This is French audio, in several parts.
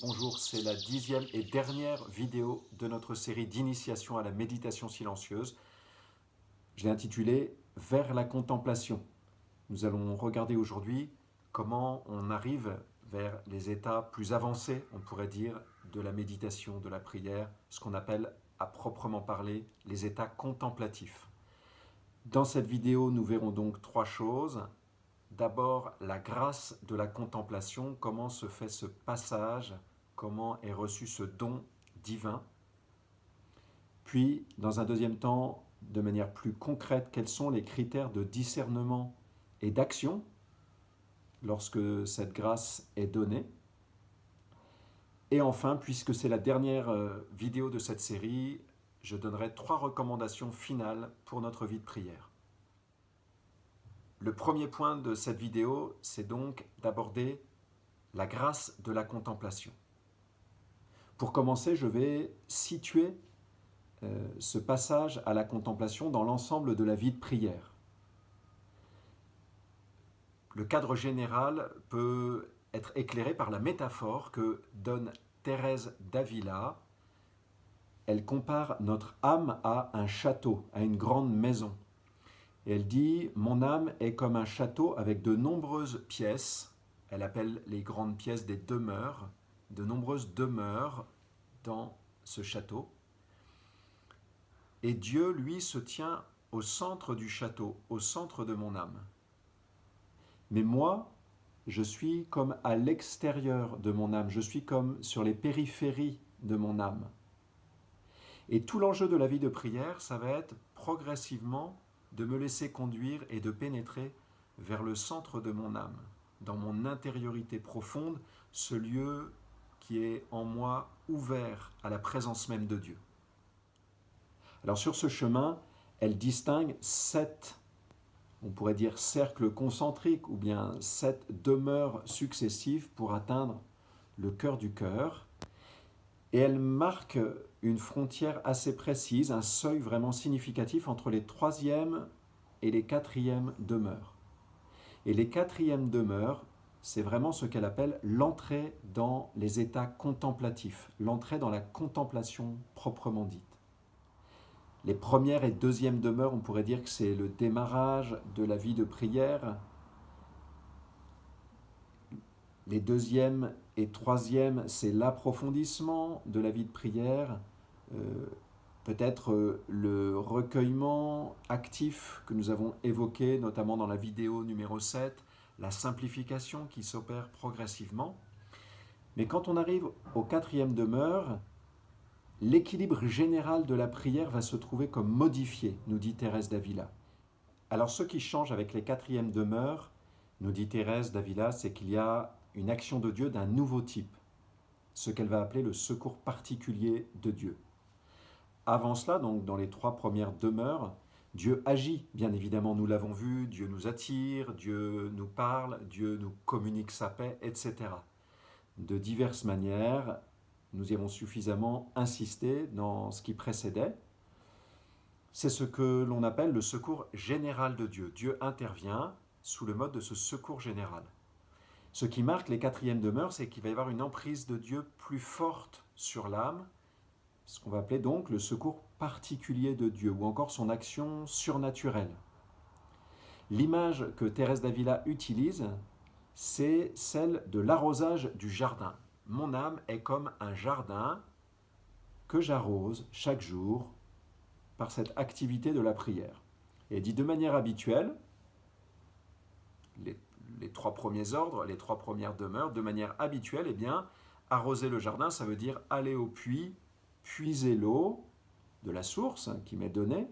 Bonjour, c'est la 10e et dernière vidéo de notre série d'initiation à la méditation silencieuse. Je l'ai intitulée « Vers la contemplation ». Nous allons regarder aujourd'hui comment on arrive vers les états plus avancés, on pourrait dire, de la méditation, de la prière, ce qu'on appelle à proprement parler les états contemplatifs. Dans cette vidéo, nous verrons donc trois choses. D'abord, la grâce de la contemplation, comment se fait ce passage, comment est reçu ce don divin. Puis, dans un deuxième temps, de manière plus concrète, quels sont les critères de discernement et d'action lorsque cette grâce est donnée. Et enfin, puisque c'est la dernière vidéo de cette série, je donnerai trois recommandations finales pour notre vie de prière. Le premier point de cette vidéo, c'est donc d'aborder la grâce de la contemplation. Pour commencer, je vais situer ce passage à la contemplation dans l'ensemble de la vie de prière. Le cadre général peut être éclairé par la métaphore que donne Thérèse d'Avila. Elle compare notre âme à un château, à une grande maison. Et elle dit « Mon âme est comme un château avec de nombreuses pièces ». Elle appelle les grandes pièces des demeures, de nombreuses demeures dans ce château. Et Dieu, lui, se tient au centre du château, au centre de mon âme. Mais moi, je suis comme à l'extérieur de mon âme, je suis comme sur les périphéries de mon âme. Et tout l'enjeu de la vie de prière, ça va être progressivement de me laisser conduire et de pénétrer vers le centre de mon âme, dans mon intériorité profonde, ce lieu qui est en moi ouvert à la présence même de Dieu. Alors sur ce chemin, elle distingue 7, on pourrait dire cercles concentriques ou bien 7 demeures successives pour atteindre le cœur du cœur. Et elle marque une frontière assez précise, un seuil vraiment significatif entre les 3e et les 4e demeures. Et les 4e demeures, c'est vraiment ce qu'elle appelle l'entrée dans les états contemplatifs, l'entrée dans la contemplation proprement dite. Les premières et 2e demeures, on pourrait dire que c'est le démarrage de la vie de prière. Les 2e et 3e, c'est l'approfondissement de la vie de prière, peut-être le recueillement actif que nous avons évoqué, notamment dans la vidéo numéro 7, la simplification qui s'opère progressivement. Mais quand on arrive aux 4e demeure, l'équilibre général de la prière va se trouver comme modifié, nous dit Thérèse d'Avila. Alors ce qui change avec les 4e demeures, nous dit Thérèse d'Avila, c'est qu'il y a une action de Dieu d'un nouveau type, ce qu'elle va appeler le secours particulier de Dieu. Avant cela, donc dans les 3 premières demeures, Dieu agit, bien évidemment, nous l'avons vu, Dieu nous attire, Dieu nous parle, Dieu nous communique sa paix, etc. De diverses manières, nous y avons suffisamment insisté dans ce qui précédait. C'est ce que l'on appelle le secours général de Dieu. Dieu intervient sous le mode de ce secours général. Ce qui marque les 4e demeures, c'est qu'il va y avoir une emprise de Dieu plus forte sur l'âme, ce qu'on va appeler donc le secours particulier de Dieu, ou encore son action surnaturelle. L'image que Thérèse d'Avila utilise, c'est celle de l'arrosage du jardin. Mon âme est comme un jardin que j'arrose chaque jour par cette activité de la prière. Et dit de manière habituelle, les 3 premiers ordres, les 3 premières demeures, de manière habituelle, eh bien, arroser le jardin, ça veut dire aller au puits, puiser l'eau de la source qui m'est donnée,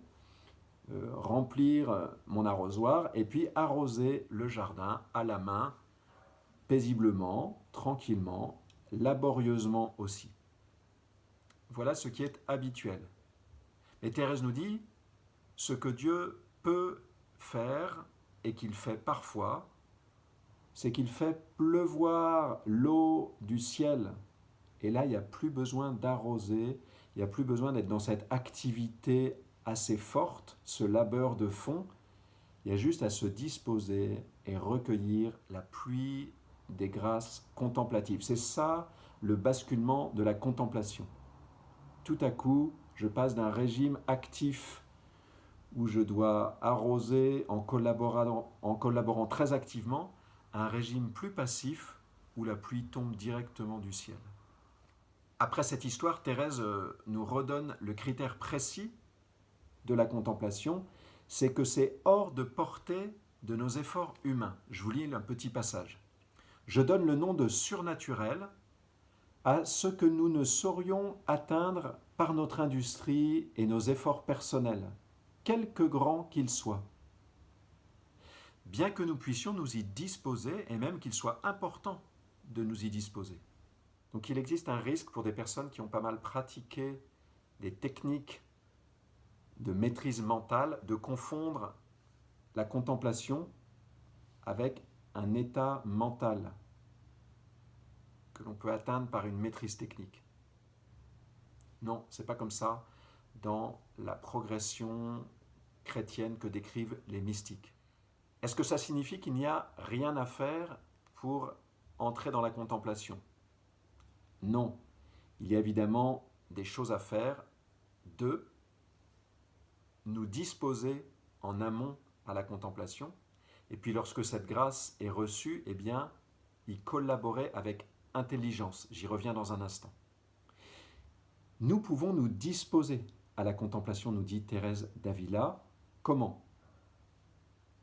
remplir mon arrosoir et puis arroser le jardin à la main, paisiblement, tranquillement, laborieusement aussi. Voilà ce qui est habituel. Et Thérèse nous dit, ce que Dieu peut faire et qu'il fait parfois, c'est qu'il fait pleuvoir l'eau du ciel. Et là, il n'y a plus besoin d'arroser, il n'y a plus besoin d'être dans cette activité assez forte, ce labeur de fond. Il y a juste à se disposer et recueillir la pluie des grâces contemplatives. C'est ça le basculement de la contemplation. Tout à coup, je passe d'un régime actif où je dois arroser en collaborant très activement à un régime plus passif où la pluie tombe directement du ciel. Après cette histoire, Thérèse nous redonne le critère précis de la contemplation, c'est que c'est hors de portée de nos efforts humains. Je vous lis un petit passage. Je donne le nom de surnaturel à ce que nous ne saurions atteindre par notre industrie et nos efforts personnels, quelque grands qu'ils soient. Bien que nous puissions nous y disposer, et même qu'il soit important de nous y disposer. Donc il existe un risque pour des personnes qui ont pas mal pratiqué des techniques de maîtrise mentale, de confondre la contemplation avec un état mental que l'on peut atteindre par une maîtrise technique. Non, c'est pas comme ça dans la progression chrétienne que décrivent les mystiques. Est-ce que ça signifie qu'il n'y a rien à faire pour entrer dans la contemplation? Non. Il y a évidemment des choses à faire. De nous disposer en amont à la contemplation, et puis lorsque cette grâce est reçue, eh bien, y collaborer avec intelligence. J'y reviens dans un instant. Nous pouvons nous disposer à la contemplation, nous dit Thérèse d'Avila. Comment?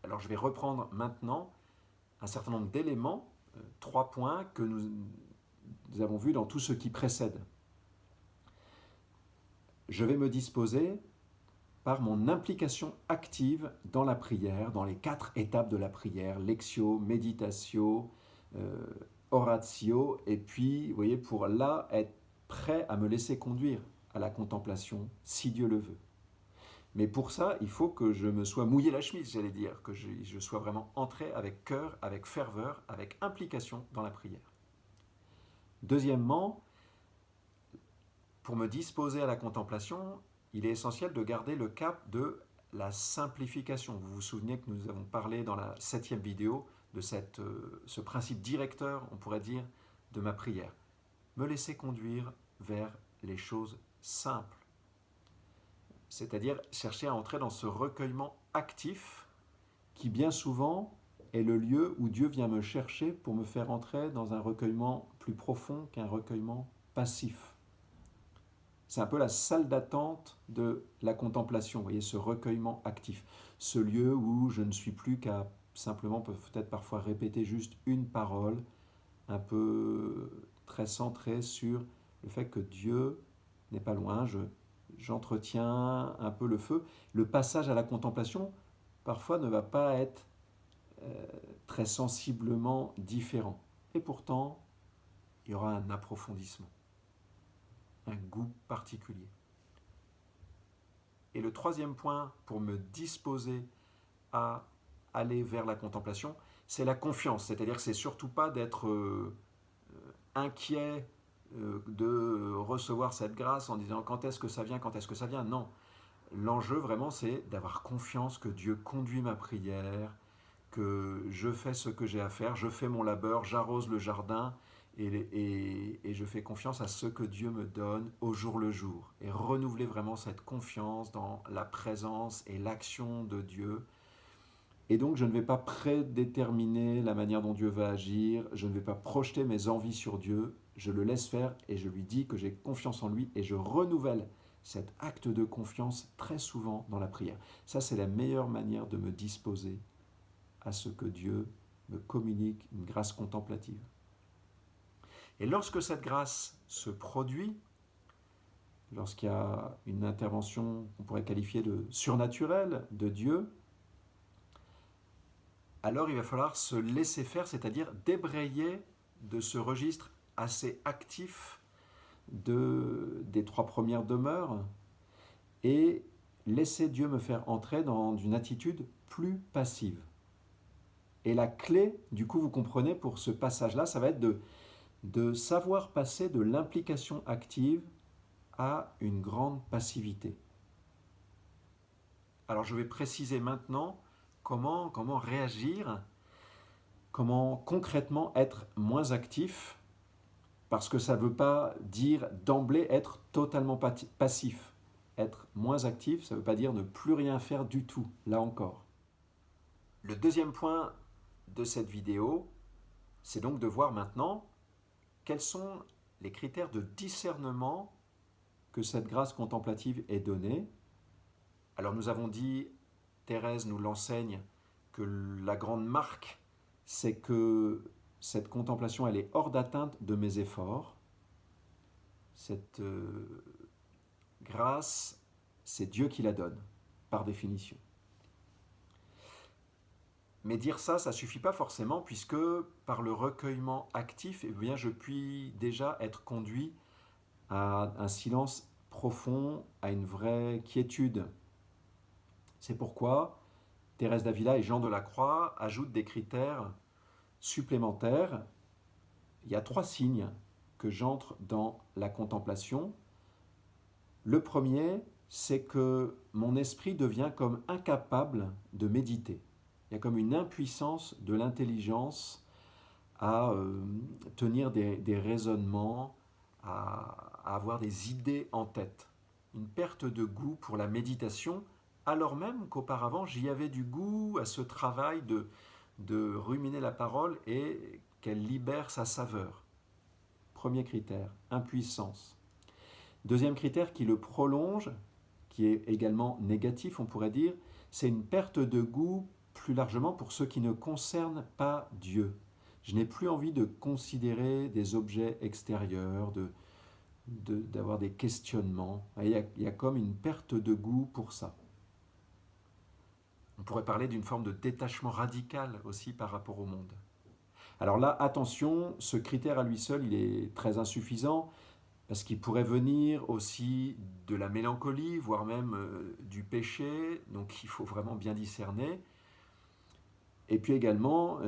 Alors je vais reprendre maintenant un certain nombre d'éléments, 3 points que nous avons vus dans tout ce qui précède. Je vais me disposer par mon implication active dans la prière, dans les 4 étapes de la prière, lectio, meditatio, oratio, et puis, vous voyez, pour là être prêt à me laisser conduire à la contemplation, si Dieu le veut. Mais pour ça, il faut que je me sois mouillé la chemise, j'allais dire, que je sois vraiment entré avec cœur, avec ferveur, avec implication dans la prière. Deuxièmement, pour me disposer à la contemplation, il est essentiel de garder le cap de la simplification. Vous vous souvenez que nous avons parlé dans la 7e vidéo de ce principe directeur, on pourrait dire, de ma prière. Me laisser conduire vers les choses simples. C'est-à-dire chercher à entrer dans ce recueillement actif qui bien souvent est le lieu où Dieu vient me chercher pour me faire entrer dans un recueillement plus profond qu'un recueillement passif. C'est un peu la salle d'attente de la contemplation, vous voyez, ce recueillement actif. Ce lieu où je ne suis plus qu'à simplement peut-être parfois répéter juste une parole, un peu très centrée sur le fait que Dieu n'est pas loin, j'entretiens un peu le feu. Le passage à la contemplation, parfois, ne va pas être très sensiblement différent. Et pourtant, il y aura un approfondissement, un goût particulier. Et le 3e point pour me disposer à aller vers la contemplation, c'est la confiance. C'est-à-dire que c'est surtout pas d'être inquiet de recevoir cette grâce en disant quand est-ce que ça vient, quand est-ce que ça vient. Non. L'enjeu vraiment, c'est d'avoir confiance que Dieu conduit ma prière, que je fais ce que j'ai à faire, je fais mon labeur, j'arrose le jardin et je fais confiance à ce que Dieu me donne au jour le jour. Et renouveler vraiment cette confiance dans la présence et l'action de Dieu. Et donc je ne vais pas prédéterminer la manière dont Dieu va agir, je ne vais pas projeter mes envies sur Dieu, je le laisse faire et je lui dis que j'ai confiance en lui et je renouvelle cet acte de confiance très souvent dans la prière. Ça, c'est la meilleure manière de me disposer à ce que Dieu me communique, une grâce contemplative. Et lorsque cette grâce se produit, lorsqu'il y a une intervention qu'on pourrait qualifier de surnaturelle de Dieu, alors il va falloir se laisser faire, c'est-à-dire débrayer de ce registre assez actif des 3 premières demeures et laisser Dieu me faire entrer dans une attitude plus passive. Et la clé, du coup, vous comprenez, pour ce passage-là, ça va être de savoir passer de l'implication active à une grande passivité. Alors je vais préciser maintenant comment réagir comment concrètement être moins actif, parce que ça ne veut pas dire d'emblée être totalement passif. Être moins actif, ça ne veut pas dire ne plus rien faire du tout, là encore. Le deuxième point de cette vidéo, c'est donc de voir maintenant quels sont les critères de discernement que cette grâce contemplative est donnée. Alors nous avons dit, Thérèse nous l'enseigne, que la grande marque, c'est que cette contemplation, elle est hors d'atteinte de mes efforts. Cette grâce, c'est Dieu qui la donne, par définition. Mais dire ça, ça ne suffit pas forcément, puisque par le recueillement actif, eh bien, je puis déjà être conduit à un silence profond, à une vraie quiétude. C'est pourquoi Thérèse d'Avila et Jean de la Croix ajoutent des critères supplémentaires. Il y a 3 signes que j'entre dans la contemplation. Le premier, c'est que mon esprit devient comme incapable de méditer. Il y a comme une impuissance de l'intelligence à tenir des raisonnements, à avoir des idées en tête. Une perte de goût pour la méditation, alors même qu'auparavant j'y avais du goût à ce travail de ruminer la parole et qu'elle libère sa saveur. Premier critère, impuissance. Deuxième critère qui le prolonge, qui est également négatif, on pourrait dire, c'est une perte de goût plus largement pour ce qui ne concerne pas Dieu. Je n'ai plus envie de considérer des objets extérieurs, d'avoir des questionnements. Il y a comme une perte de goût pour ça. On pourrait parler d'une forme de détachement radical aussi par rapport au monde. Alors là, attention, ce critère à lui seul, il est très insuffisant, parce qu'il pourrait venir aussi de la mélancolie, voire même du péché, donc il faut vraiment bien discerner. Et puis également,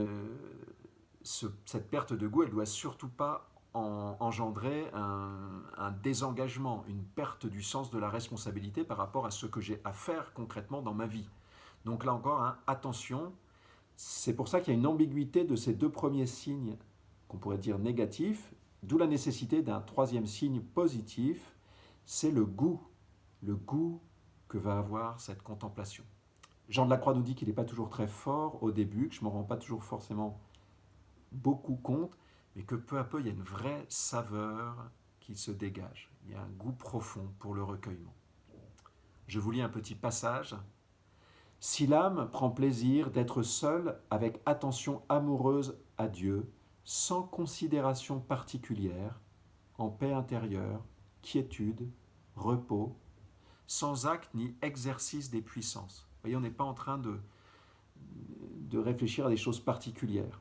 cette perte de goût, elle ne doit surtout pas engendrer un désengagement, une perte du sens de la responsabilité par rapport à ce que j'ai à faire concrètement dans ma vie. Donc là encore, hein, attention, c'est pour ça qu'il y a une ambiguïté de ces 2 premiers signes qu'on pourrait dire négatifs, d'où la nécessité d'un 3e signe positif, c'est le goût que va avoir cette contemplation. Jean de la Croix nous dit qu'il n'est pas toujours très fort au début, que je ne m'en rends pas toujours forcément beaucoup compte, mais que peu à peu, il y a une vraie saveur qui se dégage. Il y a un goût profond pour le recueillement. Je vous lis un petit passage. « Si l'âme prend plaisir d'être seule avec attention amoureuse à Dieu, sans considération particulière, en paix intérieure, quiétude, repos, sans acte ni exercice des puissances. » Vous voyez, on n'est pas en train de réfléchir à des choses particulières.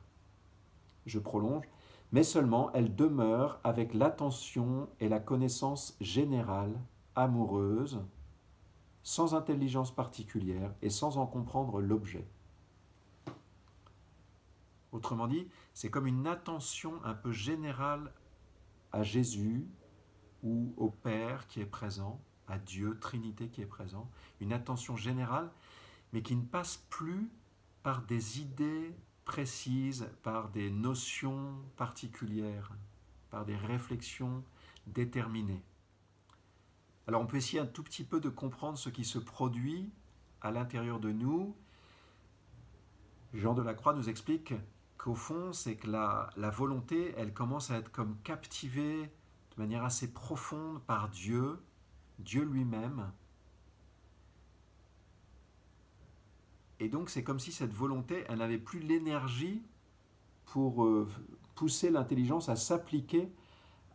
Je prolonge. Mais seulement elle demeure avec l'attention et la connaissance générale, amoureuse, sans intelligence particulière et sans en comprendre l'objet. Autrement dit, c'est comme une attention un peu générale à Jésus ou au Père qui est présent, à Dieu, Trinité qui est présent, une attention générale, mais qui ne passe plus par des idées précises, par des notions particulières, par des réflexions déterminées. Alors on peut essayer un tout petit peu de comprendre ce qui se produit à l'intérieur de nous. Jean de la Croix nous explique qu'au fond, c'est que la volonté, elle commence à être comme captivée de manière assez profonde par Dieu, Dieu lui-même. Et donc c'est comme si cette volonté, elle n'avait plus l'énergie pour pousser l'intelligence à s'appliquer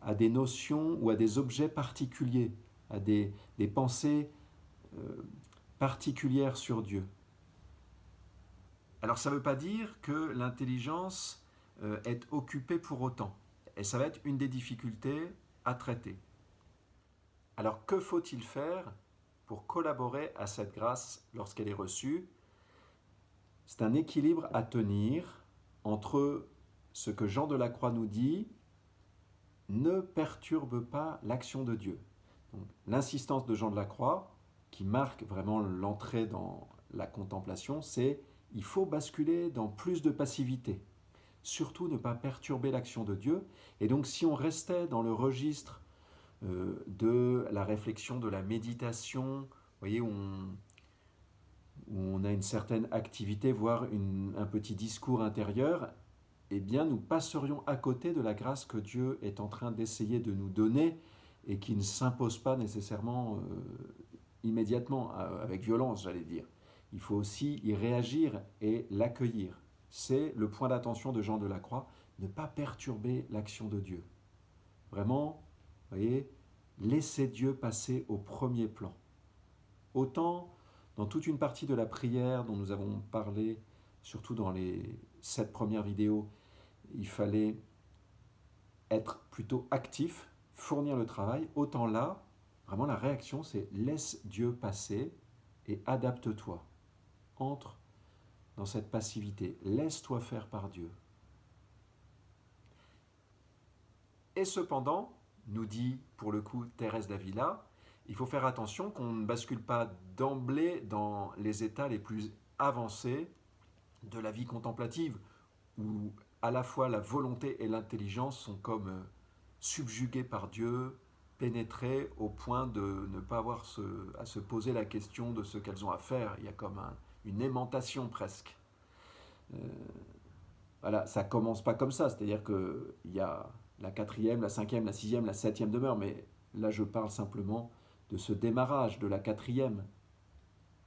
à des notions ou à des objets particuliers, à des pensées particulières sur Dieu. Alors ça ne veut pas dire que l'intelligence est occupée pour autant. Et ça va être une des difficultés à traiter. Alors que faut-il faire pour collaborer à cette grâce lorsqu'elle est reçue? C'est un équilibre à tenir entre ce que Jean de la Croix nous dit, ne perturbe pas l'action de Dieu. Donc, l'insistance de Jean de la Croix, qui marque vraiment l'entrée dans la contemplation, c'est il faut basculer dans plus de passivité. surtout ne pas perturber l'action de Dieu. Et donc si on restait dans le registre de la réflexion, de la méditation, vous voyez, où on a une certaine activité, voire un petit discours intérieur, eh bien nous passerions à côté de la grâce que Dieu est en train d'essayer de nous donner et qui ne s'impose pas nécessairement immédiatement, avec violence, j'allais dire. Il faut aussi y réagir et l'accueillir. C'est le point d'attention de Jean de la Croix, ne pas perturber l'action de Dieu. Vraiment, vous voyez, laissez Dieu passer au premier plan. Autant dans toute une partie de la prière dont nous avons parlé, surtout dans les 7 premières vidéos, il fallait être plutôt actif, fournir le travail, autant là, vraiment la réaction c'est laisse Dieu passer et adapte-toi. Entre dans cette passivité, laisse-toi faire par Dieu. Et cependant, nous dit pour le coup Thérèse d'Avila, il faut faire attention qu'on ne bascule pas d'emblée dans les états les plus avancés de la vie contemplative, où à la fois la volonté et l'intelligence sont comme subjuguées par Dieu, pénétrées au point de ne pas avoir à se poser la question de ce qu'elles ont à faire. Il y a comme une aimantation presque. Voilà, ça ne commence pas comme ça, c'est-à-dire qu'il y a la 4e, la 5e, la 6e, la 7e demeure, mais là je parle simplement de ce démarrage de la 4e.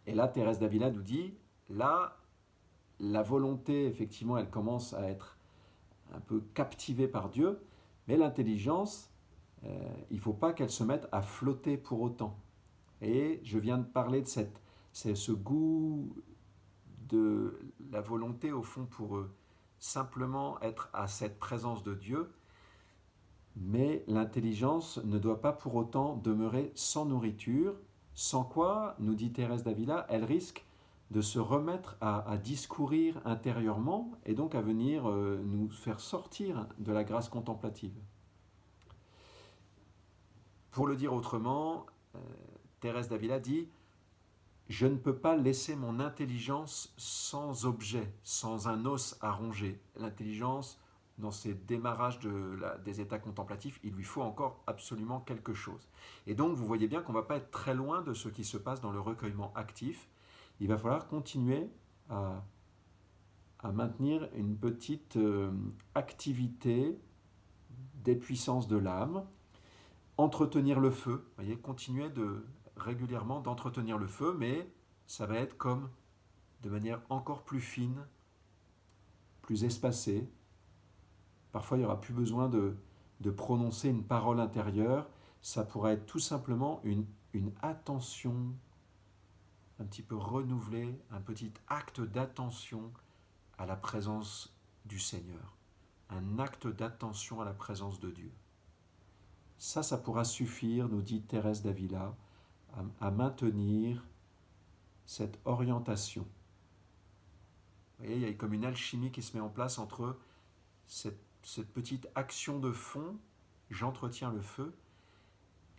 Et là, Thérèse d'Avila nous dit, là, la volonté, effectivement, elle commence à être un peu captivée par Dieu, mais l'intelligence, il ne faut pas qu'elle se mette à flotter pour autant. Et je viens de parler de ce goût de la volonté, au fond, pour simplement être à cette présence de Dieu, mais l'intelligence ne doit pas pour autant demeurer sans nourriture, sans quoi, nous dit Thérèse d'Avila, elle risque de se remettre à discourir intérieurement et donc à venir nous faire sortir de la grâce contemplative. Pour le dire autrement, Thérèse d'Avila dit « Je ne peux pas laisser mon intelligence sans objet, sans un os à ronger. » L'intelligence, dans ces démarrages des états contemplatifs, il lui faut encore absolument quelque chose. Et donc, vous voyez bien qu'on ne va pas être très loin de ce qui se passe dans le recueillement actif. Il va falloir continuer à maintenir une petite activité des puissances de l'âme, entretenir le feu, vous voyez, continuer régulièrement d'entretenir le feu, mais ça va être comme de manière encore plus fine, plus espacée. Parfois, il n'y aura plus besoin de prononcer une parole intérieure, ça pourrait être tout simplement une attention un petit peu renouvelée, un petit acte d'attention à la présence du Seigneur, un acte d'attention à la présence de Dieu. Ça pourra suffire, nous dit Thérèse d'Avila, à maintenir cette orientation. Vous voyez, il y a comme une alchimie qui se met en place entre cette petite action de fond, j'entretiens le feu,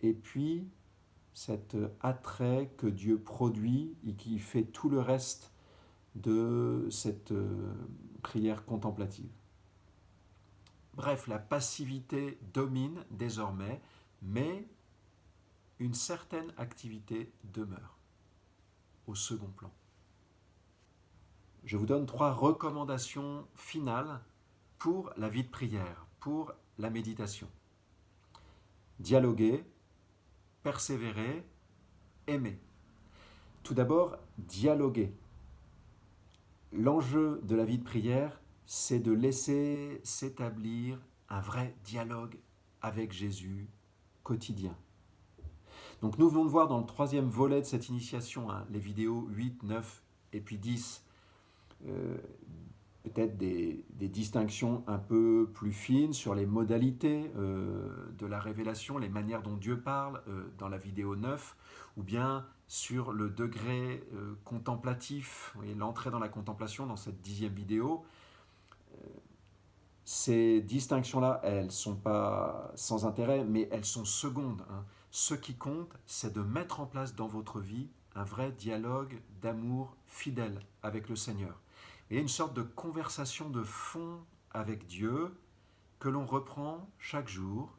et puis cet attrait que Dieu produit et qui fait tout le reste de cette prière contemplative. Bref, la passivité domine désormais, mais une certaine activité demeure au second plan. Je vous donne 3 recommandations finales pour la vie de prière, pour la méditation. Dialoguer, persévérer, aimer. Tout d'abord, dialoguer. L'enjeu de la vie de prière, c'est de laisser s'établir un vrai dialogue avec Jésus quotidien. Donc nous venons de voir dans le 3e volet de cette initiation, les vidéos 8, 9 et puis 10, peut-être des distinctions un peu plus fines sur les modalités de la révélation, les manières dont Dieu parle dans la vidéo 9, ou bien sur le degré contemplatif, l'entrée dans la contemplation dans cette 10e vidéo. Ces distinctions-là, elles ne sont pas sans intérêt, mais elles sont secondes. Ce qui compte, c'est de mettre en place dans votre vie un vrai dialogue d'amour fidèle avec le Seigneur. Et une sorte de conversation de fond avec Dieu que l'on reprend chaque jour,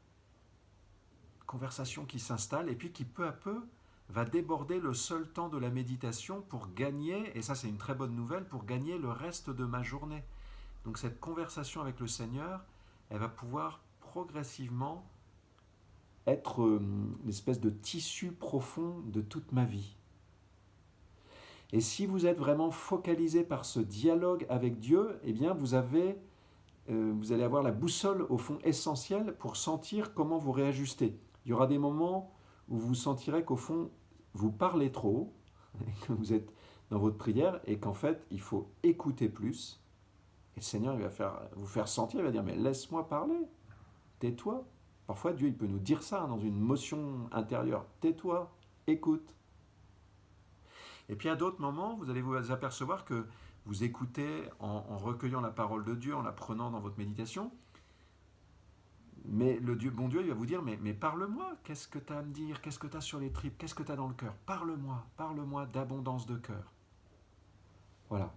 conversation qui s'installe et puis qui peu à peu va déborder le seul temps de la méditation pour gagner, et ça c'est une très bonne nouvelle, pour gagner le reste de ma journée. Donc cette conversation avec le Seigneur, elle va pouvoir progressivement être l'espèce de tissu profond de toute ma vie. Et si vous êtes vraiment focalisé par ce dialogue avec Dieu, eh bien vous allez avoir la boussole au fond essentielle pour sentir comment vous réajuster. Il y aura des moments où vous sentirez qu'au fond, vous parlez trop, que vous êtes dans votre prière et qu'en fait, il faut écouter plus. Et le Seigneur, il va vous faire sentir, il va dire, mais laisse-moi parler, tais-toi. Parfois, Dieu, il peut nous dire ça dans une motion intérieure. Tais-toi, écoute. Et puis à d'autres moments, vous allez vous apercevoir que vous écoutez en recueillant la parole de Dieu, en la prenant dans votre méditation. Mais le bon Dieu, il va vous dire, mais parle-moi, qu'est-ce que tu as à me dire, qu'est-ce que tu as sur les tripes, qu'est-ce que tu as dans le cœur, parle-moi d'abondance de cœur. Voilà.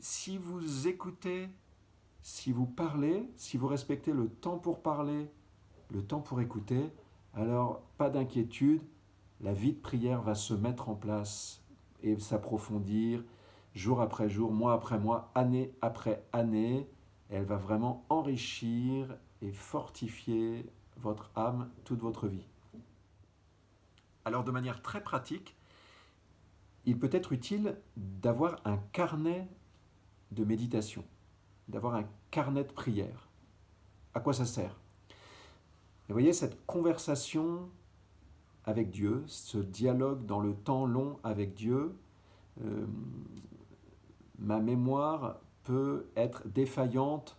Si vous écoutez, si vous parlez, si vous respectez le temps pour parler, le temps pour écouter, alors pas d'inquiétude, la vie de prière va se mettre en place et s'approfondir jour après jour, mois après mois, année après année. Elle va vraiment enrichir et fortifier votre âme toute votre vie. Alors de manière très pratique, il peut être utile d'avoir un carnet de méditation, d'avoir un carnet de prière. À quoi ça sert? Vous voyez, cette conversation avec Dieu, ce dialogue dans le temps long avec Dieu, ma mémoire peut être défaillante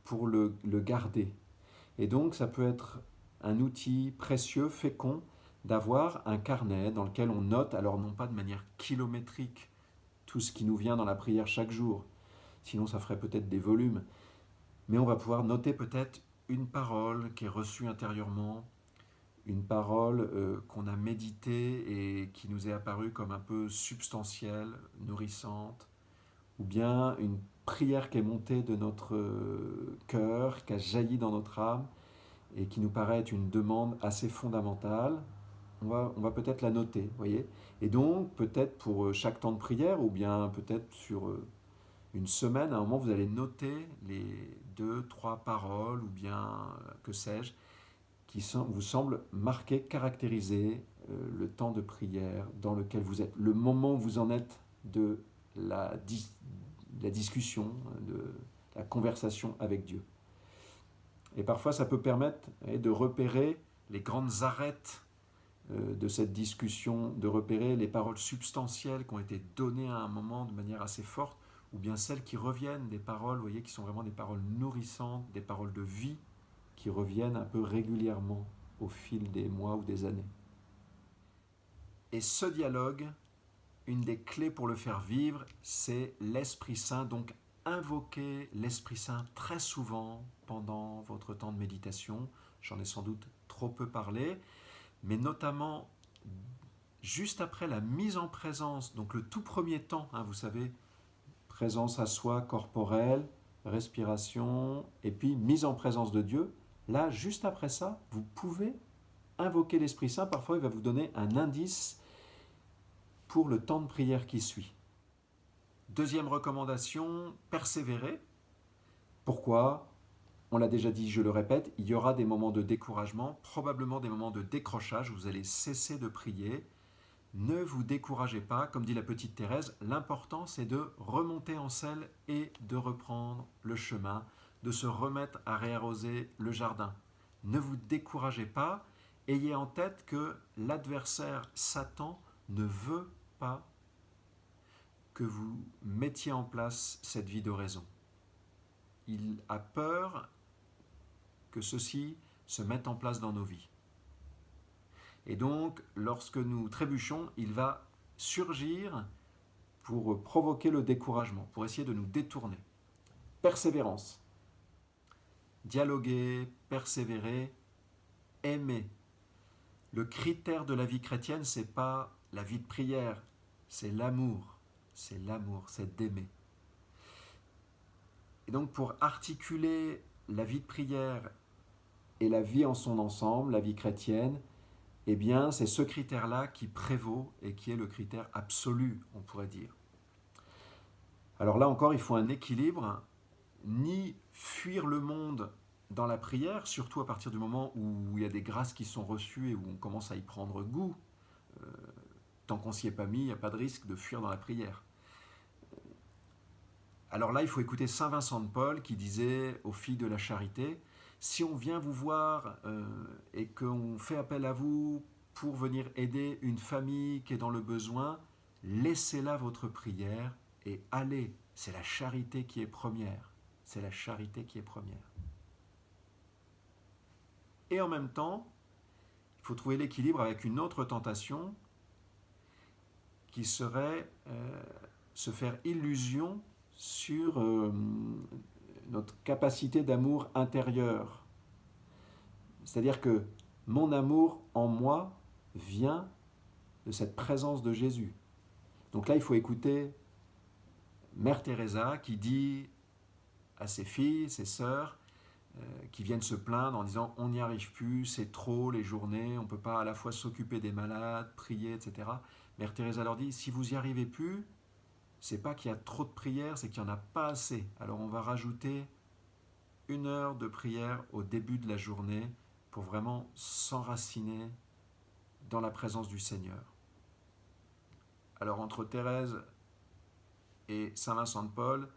pour le garder. Et donc ça peut être un outil précieux, fécond, d'avoir un carnet dans lequel on note, alors non pas de manière kilométrique, tout ce qui nous vient dans la prière chaque jour, sinon ça ferait peut-être des volumes, mais on va pouvoir noter peut-être une parole qui est reçue intérieurement, une parole qu'on a méditée et qui nous est apparue comme un peu substantielle, nourrissante, ou bien une prière qui est montée de notre cœur, qui a jailli dans notre âme, et qui nous paraît être une demande assez fondamentale. On va peut-être la noter, voyez. Et donc, peut-être pour chaque temps de prière, ou bien peut-être sur une semaine, à un moment, vous allez noter les 2-3 paroles, ou bien, que sais-je, qui vous semblent marquer, caractériser le temps de prière dans lequel vous êtes, le moment où vous en êtes de la discussion, de la conversation avec Dieu. Et parfois, ça peut permettre de repérer les grandes arêtes de cette discussion, de repérer les paroles substantielles qui ont été données à un moment de manière assez forte, ou bien celles qui reviennent, des paroles, vous voyez, qui sont vraiment des paroles nourrissantes, des paroles de vie, qui reviennent un peu régulièrement au fil des mois ou des années. Et ce dialogue, une des clés pour le faire vivre, c'est l'Esprit Saint. Donc invoquez l'Esprit Saint très souvent pendant votre temps de méditation. J'en ai sans doute trop peu parlé, mais notamment juste après la mise en présence, donc le tout premier temps, vous savez, présence à soi corporelle, respiration, et puis mise en présence de Dieu. Là, juste après ça, vous pouvez invoquer l'Esprit Saint. Parfois, il va vous donner un indice pour le temps de prière qui suit. Deuxième recommandation, persévérer. Pourquoi? On l'a déjà dit, je le répète, il y aura des moments de découragement, probablement des moments de décrochage où vous allez cesser de prier. Ne vous découragez pas, comme dit la petite Thérèse, l'important c'est de remonter en selle et de reprendre le chemin, de se remettre à réarroser le jardin. Ne vous découragez pas, ayez en tête que l'adversaire Satan ne veut pas que vous mettiez en place cette vie d'oraison. Il a peur que ceci se mette en place dans nos vies. Et donc, lorsque nous trébuchons, il va surgir pour provoquer le découragement, pour essayer de nous détourner. Persévérance. Dialoguer, persévérer, aimer. Le critère de la vie chrétienne, ce n'est pas la vie de prière, c'est l'amour. C'est l'amour, c'est d'aimer. Et donc pour articuler la vie de prière et la vie en son ensemble, la vie chrétienne, eh bien c'est ce critère-là qui prévaut et qui est le critère absolu, on pourrait dire. Alors là encore, il faut un équilibre, ni fuir le monde dans la prière, surtout à partir du moment où il y a des grâces qui sont reçues et où on commence à y prendre goût. Tant qu'on s'y est pas mis, il n'y a pas de risque de fuir dans la prière. Alors là, il faut écouter Saint Vincent de Paul qui disait aux filles de la charité, si on vient vous voir et qu'on fait appel à vous pour venir aider une famille qui est dans le besoin, laissez là votre prière et allez. C'est la charité qui est première. C'est la charité qui est première. Et en même temps, il faut trouver l'équilibre avec une autre tentation qui serait se faire illusion sur notre capacité d'amour intérieur. C'est-à-dire que mon amour en moi vient de cette présence de Jésus. Donc là, il faut écouter Mère Teresa qui dit à ses filles, ses sœurs, qui viennent se plaindre en disant on n'y arrive plus, c'est trop les journées, on ne peut pas à la fois s'occuper des malades, prier, etc. Mère Teresa leur dit si vous n'y arrivez plus, c'est pas qu'il y a trop de prières, c'est qu'il n'y en a pas assez. Alors on va rajouter 1 heure de prière au début de la journée pour vraiment s'enraciner dans la présence du Seigneur. Alors entre Thérèse et Saint Vincent de Paul,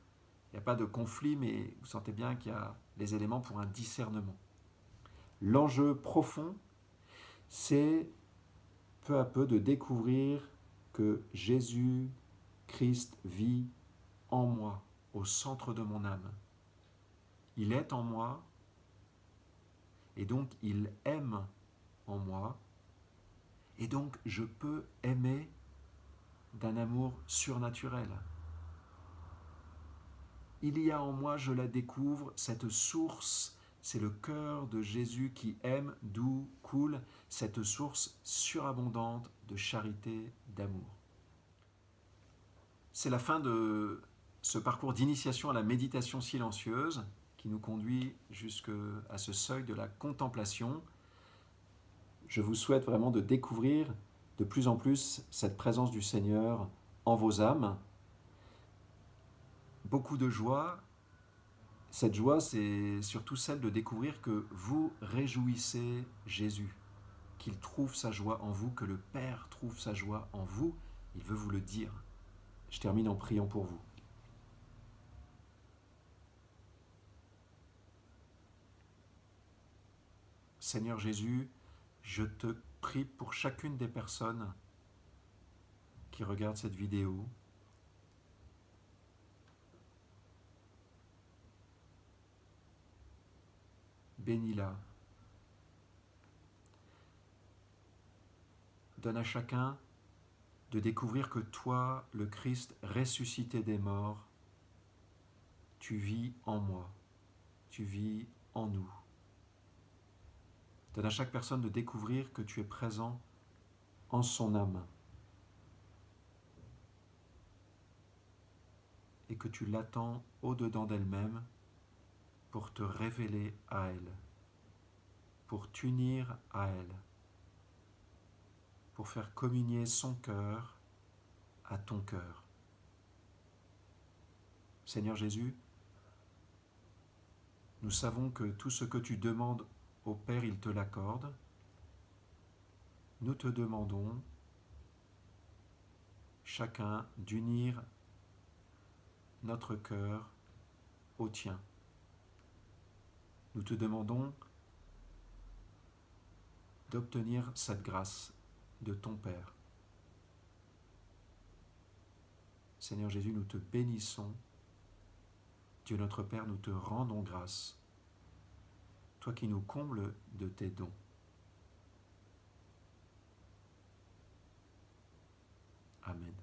il n'y a pas de conflit, mais vous sentez bien qu'il y a les éléments pour un discernement. L'enjeu profond, c'est peu à peu de découvrir que Jésus, Christ, vit en moi, au centre de mon âme. Il est en moi, et donc il aime en moi, et donc je peux aimer d'un amour surnaturel. Il y a en moi, je la découvre, cette source, c'est le cœur de Jésus qui aime, d'où coule cette source surabondante de charité, d'amour. C'est la fin de ce parcours d'initiation à la méditation silencieuse qui nous conduit jusqu'à ce seuil de la contemplation. Je vous souhaite vraiment de découvrir de plus en plus cette présence du Seigneur en vos âmes. Beaucoup de joie. Cette joie, c'est surtout celle de découvrir que vous réjouissez Jésus, qu'il trouve sa joie en vous, que le Père trouve sa joie en vous. Il veut vous le dire. Je termine en priant pour vous. Seigneur Jésus, je te prie pour chacune des personnes qui regardent cette vidéo. Bénis-la. Donne à chacun de découvrir que toi, le Christ ressuscité des morts, tu vis en moi, tu vis en nous. Donne à chaque personne de découvrir que tu es présent en son âme et que tu l'attends au-dedans d'elle-même pour te révéler à elle, pour t'unir à elle, pour faire communier son cœur à ton cœur. Seigneur Jésus, nous savons que tout ce que tu demandes au Père, il te l'accorde. Nous te demandons chacun d'unir notre cœur au tien. Nous te demandons d'obtenir cette grâce de ton Père. Seigneur Jésus, nous te bénissons. Dieu notre Père, nous te rendons grâce. Toi qui nous combles de tes dons. Amen.